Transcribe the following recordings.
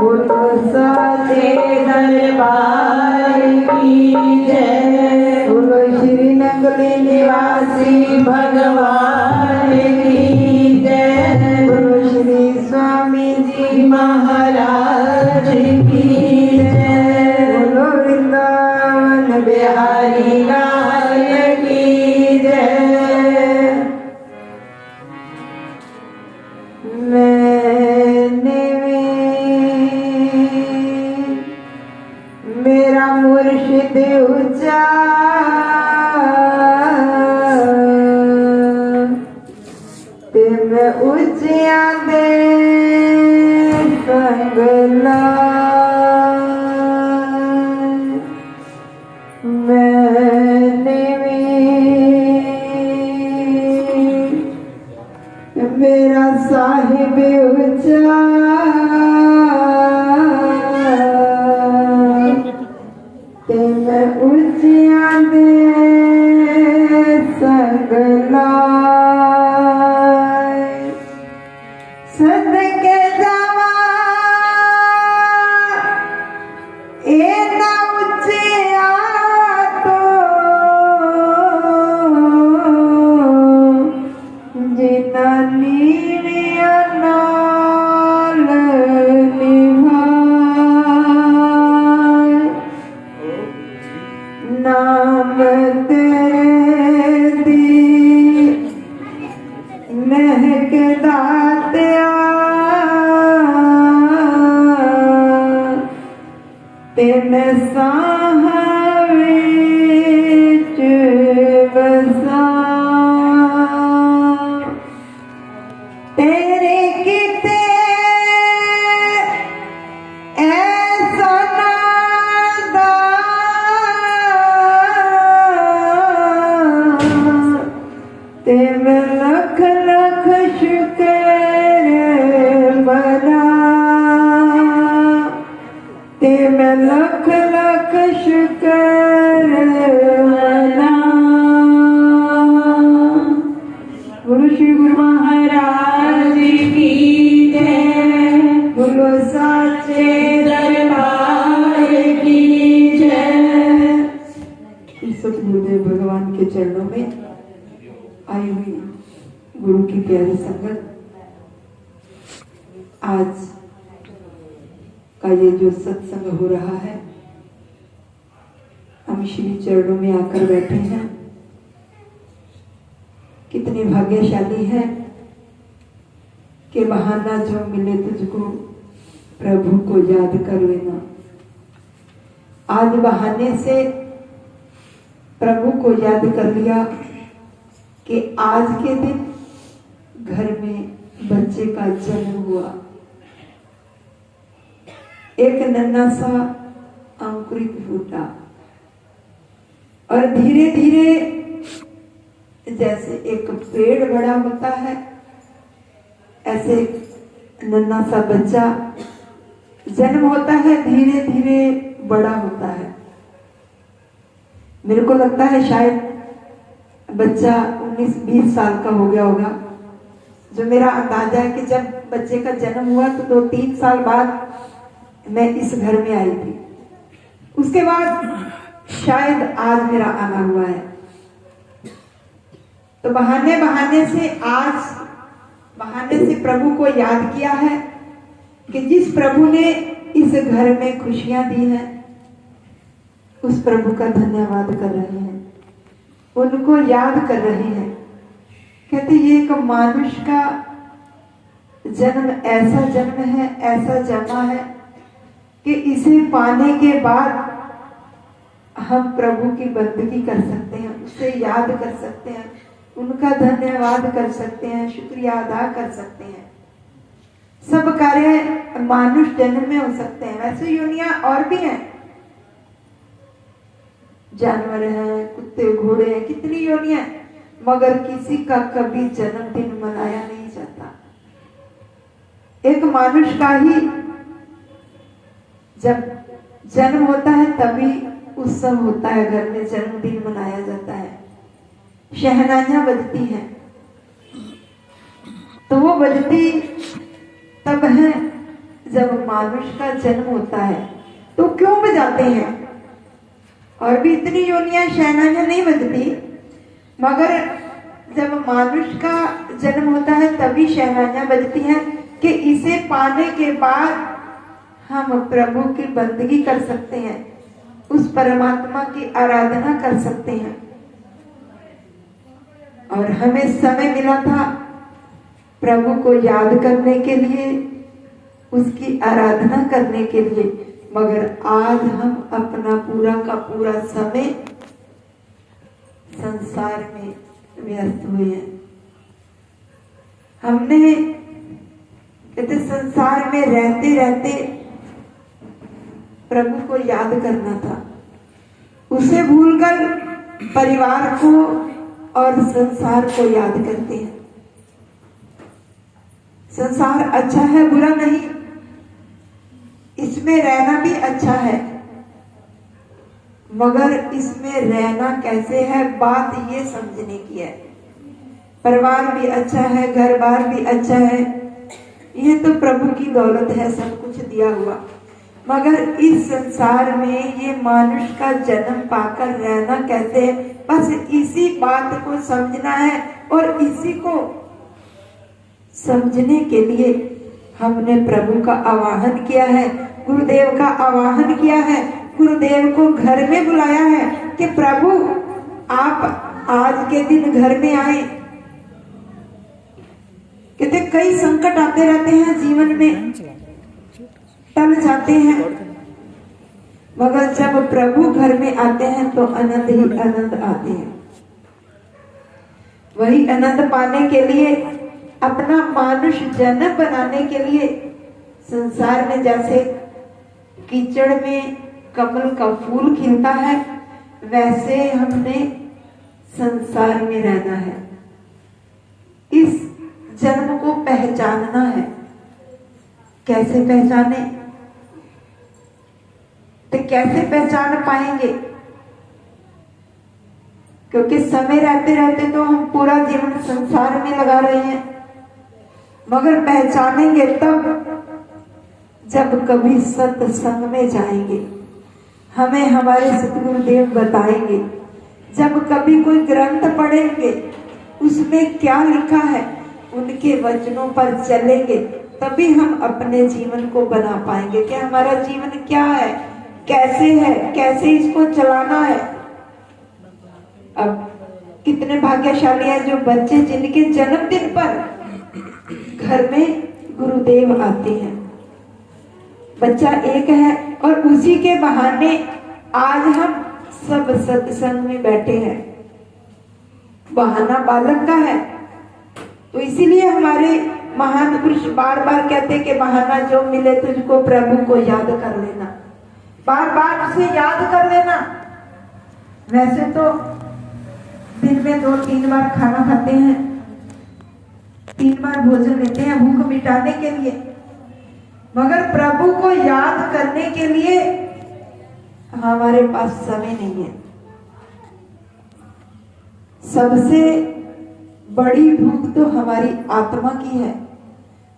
बोलो साचे दरबार की जय। बोलो श्री नगली निवासी भगवान की जय। बोलो श्री स्वामी जी महाराज की जय। बोलो वृंदावन बिहारी लाल की जय। मेरा मुर्शिद ऊंचा ते मैं ऊंचिया दे संगला। मेरा साहिब ऊंचा ते मैं ऊंचिया दे संगला। सदके जावा ए ना ऊंचिया तो जिना नीड़िया नाल नाम तेरे दी महक दातिया ते मैं साह विच बसा। तेरे किते ऐसा नादा ते मैं लख लख शुक्र मना। ते मैं लख लख शुक्र मना। गुरु श्री गुरु महाराज की जय। बोलो साचे दरबार की जय। इस वक्त गुरुदेव भगवान के चरणों में आई हुई गुरु की प्यारी संगत, आज का ये जो सत्संग हो रहा है, हम श्री चरणों में आकर बैठे हैं। कितने भाग्यशाली है कि बहाना जो मिले तुझको प्रभु को याद कर लेना। आज बहाने से प्रभु को याद कर लिया कि आज के दिन घर में बच्चे का जन्म हुआ। एक नन्हा सा अंकुरित फूटा और धीरे धीरे जैसे एक पेड़ बड़ा होता है, ऐसे नन्हा सा बच्चा जन्म होता है, धीरे धीरे बड़ा होता है। मेरे को लगता है शायद बच्चा 19-20 साल का हो गया होगा। जो मेरा अंदाजा है कि जब बच्चे का जन्म हुआ तो 2-3 साल बाद मैं इस घर में आई थी। उसके बाद शायद आज मेरा आना हुआ है। तो बहाने बहाने से आज बहाने से प्रभु को याद किया है कि जिस प्रभु ने इस घर में खुशियां दी हैं, उस प्रभु का धन्यवाद कर रहे हैं, उनको याद कर रहे हैं। कहते ये एक मानुष का जन्म ऐसा जन्म है, ऐसा जन्मा है कि इसे पाने के बाद हम प्रभु की बंदगी कर सकते हैं, उसे याद कर सकते हैं, उनका धन्यवाद कर सकते हैं, शुक्रिया अदा कर सकते हैं। सब कार्य मानुष जन्म में हो सकते हैं। वैसे योनियां और भी हैं, जानवर हैं, कुत्ते घोड़े हैं, कितनी योनियां, मगर किसी का कभी जन्मदिन मनाया नहीं जाता। एक मानुष का ही जब जन्म होता है तभी उत्सव होता है, घर में जन्मदिन मनाया जाता है, शहनाइयां बजती हैं। तो वो बजती तब है जब मानुष का जन्म होता है तो क्यों बजाते हैं? और भी इतनी योनियां शहनाइयां नहीं बजती, मगर जब मानुष का जन्म होता है तभी शहनाइयां बजती हैं कि इसे पाने के बाद हम प्रभु की बंदगी कर सकते हैं, उस परमात्मा की आराधना कर सकते हैं। और हमें समय मिला था प्रभु को याद करने के लिए, उसकी आराधना करने के लिए, मगर आज हम अपना पूरा का पूरा समय संसार में व्यस्त हुए हैं। हमने कहते संसार में रहते रहते प्रभु को याद करना था, उसे भूलकर परिवार को और संसार को याद करते हैं। संसार अच्छा है, बुरा नहीं, इसमें रहना भी अच्छा है, मगर इसमें रहना कैसे है बात ये समझने की है। परिवार भी अच्छा है, घर बार भी अच्छा है, ये तो प्रभु की दौलत है, सब कुछ दिया हुआ, मगर इस संसार में ये मानुष का जन्म पाकर रहना कैसे है, बस इसी बात को समझना है। और इसी को समझने के लिए हमने प्रभु का आवाहन किया है, गुरुदेव का आवाहन किया है, गुरुदेव को घर में बुलाया है कि प्रभु आप आज के दिन घर में आए। कहते कई संकट आते रहते हैं जीवन में, टल जाते हैं, मगर जब प्रभु घर में आते हैं तो आनंद ही आनंद आते हैं। वही आनंद पाने के लिए, अपना मानुष जन्म बनाने के लिए संसार में जैसे कीचड़ में कमल का फूल खिलता है, वैसे हमने संसार में रहना है, इस जन्म को पहचानना है। कैसे पहचाने? तो कैसे पहचान पाएंगे? क्योंकि समय रहते रहते तो हम पूरा जीवन संसार में लगा रहे हैं, मगर पहचानेंगे तब जब कभी सत्संग में जाएंगे, हमें हमारे सतगुरुदेव बताएंगे, जब कभी कोई ग्रंथ पढ़ेंगे उसमें क्या लिखा है उनके वचनों पर चलेंगे, तभी हम अपने जीवन को बना पाएंगे कि हमारा जीवन क्या है, कैसे है, कैसे इसको चलाना है। अब कितने भाग्यशाली है जो बच्चे जिनके जन्मदिन पर घर में गुरुदेव आते हैं। बच्चा एक है और उसी के बहाने आज हम सब सत्संग में बैठे हैं। बहाना बालक का है, तो इसीलिए हमारे महान पुरुष बार बार कहते कि बहाना जो मिले तुझको प्रभु को याद कर लेना, बार बार उसे याद कर लेना। वैसे तो दिन में 2-3 बार खाना खाते हैं, 3 बार भोजन लेते हैं भूख मिटाने के लिए, मगर प्रभु को याद करने के लिए हमारे पास समय नहीं है। सबसे बड़ी भूख तो हमारी आत्मा की है,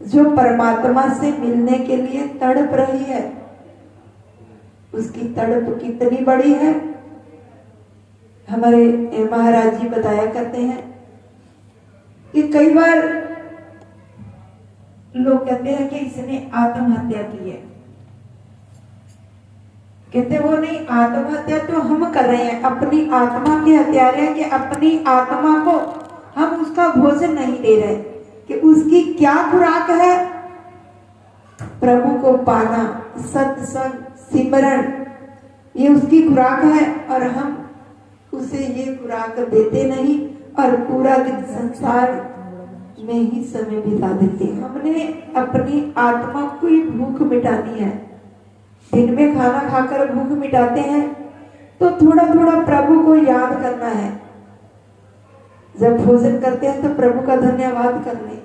जो परमात्मा से मिलने के लिए तड़प रही है। उसकी तड़प कितनी बड़ी है, हमारे महाराज जी बताया करते हैं कि कई बार लोग कहते हैं कि इसने आत्महत्या की है। कहते वो नहीं, आत्महत्या तो हम कर रहे हैं, अपनी आत्मा के हत्यारे हैं कि अपनी आत्मा को हम उसका भोजन नहीं दे रहे, कि उसकी क्या खुराक है, प्रभु को पाना, सत्संग, सिमरन, ये उसकी खुराक है, और हम उसे ये खुराक देते नहीं और पूरा दिन संसार में ही समय बिता देते हैं। हमने अपनी आत्मा को ही भूख मिटानी है। दिन में खाना खाकर भूख मिटाते हैं तो थोड़ा थोड़ा प्रभु को याद करना है। जब भोजन करते हैं तो प्रभु का धन्यवाद कर ले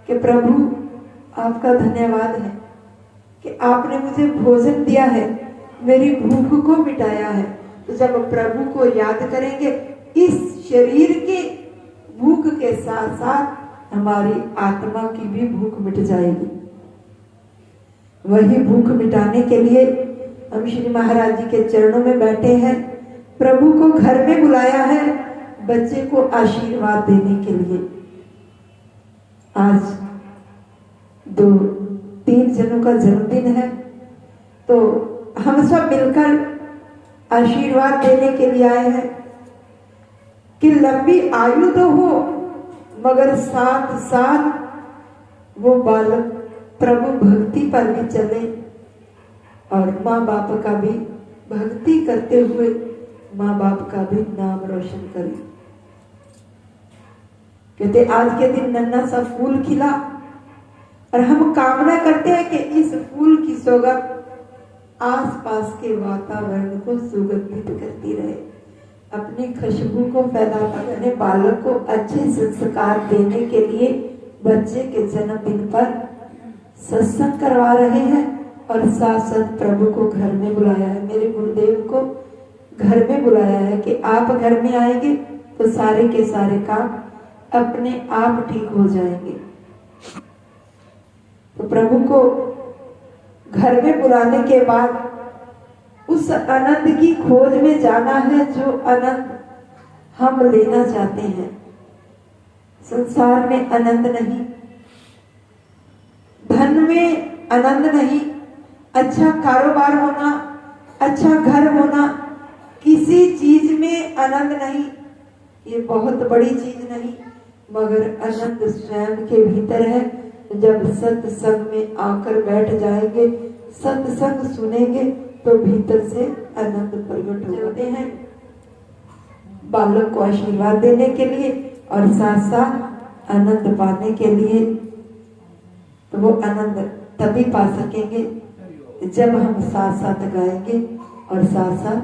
कि प्रभु आपका धन्यवाद है कि आपने मुझे भोजन दिया है, मेरी भूख को मिटाया है। तो जब प्रभु को याद करेंगे, इस शरीर की भूख के साथ साथ हमारी आत्मा की भी भूख मिट जाएगी। वही भूख मिटाने के लिए हम श्री महाराज जी के चरणों में बैठे हैं। प्रभु को घर में बुलाया है बच्चे को आशीर्वाद देने के लिए। आज 2-3 जनों का जन्मदिन है, तो हम सब मिलकर आशीर्वाद देने के लिए आए हैं कि लंबी आयु तो हो, मगर साथ साथ वो बालक प्रभु भक्ति पर भी चले और माँ बाप का भी भक्ति करते हुए माँ बाप का भी नाम रोशन करे। कहते आज के दिन नन्हा सा फूल खिला और हम कामना करते हैं कि इस फूल की सौगंध आसपास के वातावरण को सुगंधित करती रहे, अपनी खुशबू को फैलाता रहे। बालक को अच्छे संस्कार देने के लिए बच्चे के जन्मदिन पर सत्संग करवा रहे हैं और साथ साथ प्रभु को घर में बुलाया है। मेरे गुरुदेव को घर में बुलाया है कि आप घर में आएंगे तो सारे के सारे काम अपने आप ठीक हो जाएंगे। तो प्रभु को घर में बुलाने के बाद उस आनंद की खोज में जाना है जो आनंद हम लेना चाहते हैं। संसार में आनंद नहीं, धन में आनंद नहीं, अच्छा कारोबार होना, अच्छा घर होना, किसी चीज में आनंद नहीं। ये बहुत बड़ी चीज नहीं, मगर आनंद स्वयं के भीतर है। जब सत्संग में आकर बैठ जाएंगे, सत्संग सुनेंगे तो भीतर से आनंद प्रकट होते हैं बालक को आशीर्वाद देने के लिए और साथ साथ आनंद पाने के लिए। तो वो आनंद तभी पा सकेंगे जब हम साथ साथ गाएंगे और साथ साथ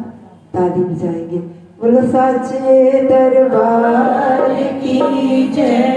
ताली बजाएंगे। बोलो साचे दरबार की जय।